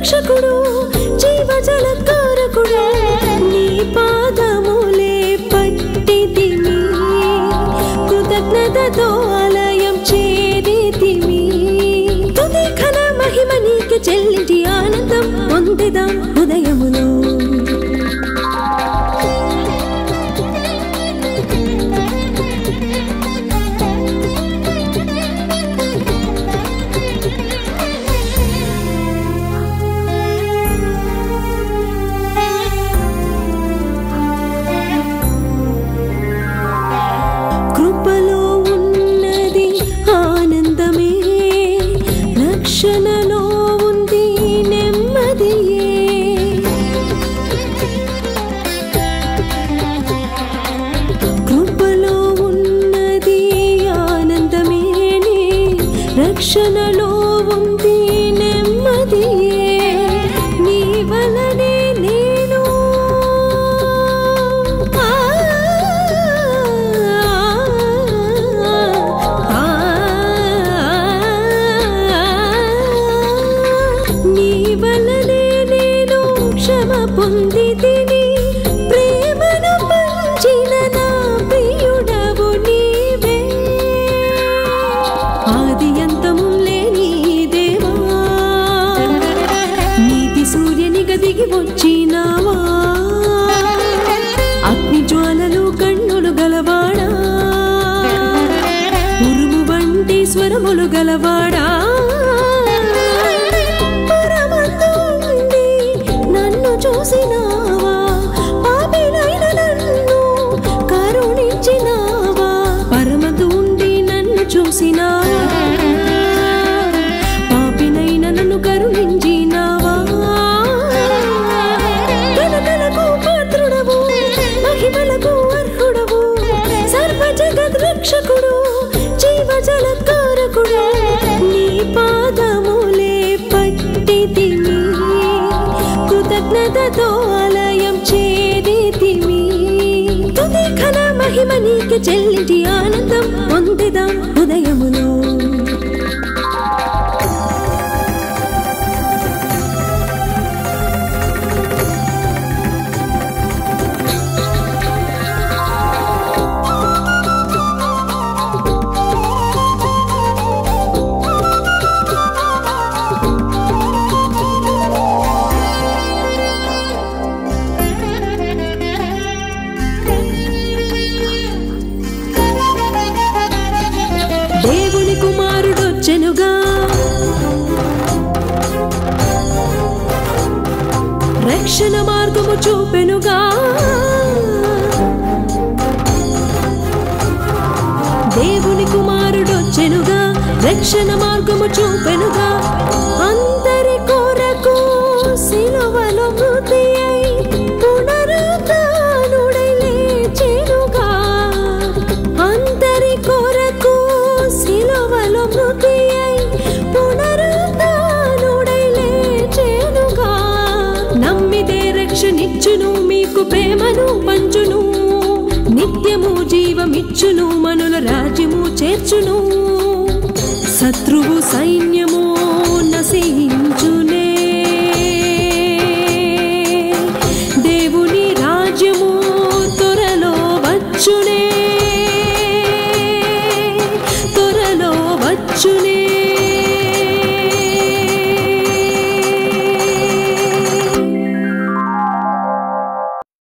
రక్షకుడు జీవజలకారకుడు నీ పాదములే పట్టితిమి కృతజ్ఞతతో ఆలయం చేరితిమి స్తుతి ఘన మహిమ నీకే చెల్లించి ఆనందం పొందెదాం హృదయములో రక్షణలో ఉంది నెమ్మదియే కృపలో ఉన్నది ఆనందమే రక్షణలో ఉంది నెమ్మదియే నీ వలనే నేను పొందితిని ప్రేమను పంచిన నా ప్రియుడవు నీవే ఆది అంతము లేని దేవా నీతి సూర్యునిగా దిగి వచ్చినావా అగ్ని జ్వాలలు కన్నులు గలవాడా ఉరుము వంటి స్వరములు గలవాడా చూసినావా పాపినైన నన్ను కరుణించినావా పరమదు ఉండి నన్ను చూసినావా పాపినైన నన్ను కరుణించినావా ఘనతలకు పాత్రుడవు మహిమలకు అర్హుడవు సర్వ జగత్ రక్షకుడు జీవజలకారకుడు నీ పాదములే పట్టితిమి కృతజ్ఞతతో ఆలయం చేరితిమి స్తుతి ఘన మహిమ నీకే చెల్లించి ఆనందం పొందెదాం హృదయములో దేవుని కుమారుడొచ్చెనుగా రక్షణ మార్గము చూపెనుగా దేవుని కుమారుడొచ్చెనుగా రక్షణ మార్గము చూపెనుగా అందరి కొరకు సిలువలో మృతి అయి పునరుత్థానుడై లేచెనుగా అందరి కొరకు సిలువలో మృతి అయి పునరుత్థానుడై లేచెనుగా నమ్మితే రక్షణిచ్చును మీకు ప్రేమను పంచును నిత్యము జీవమిచ్చును మనుల రాజ్యము చేర్చును శత్రువు సైన్యము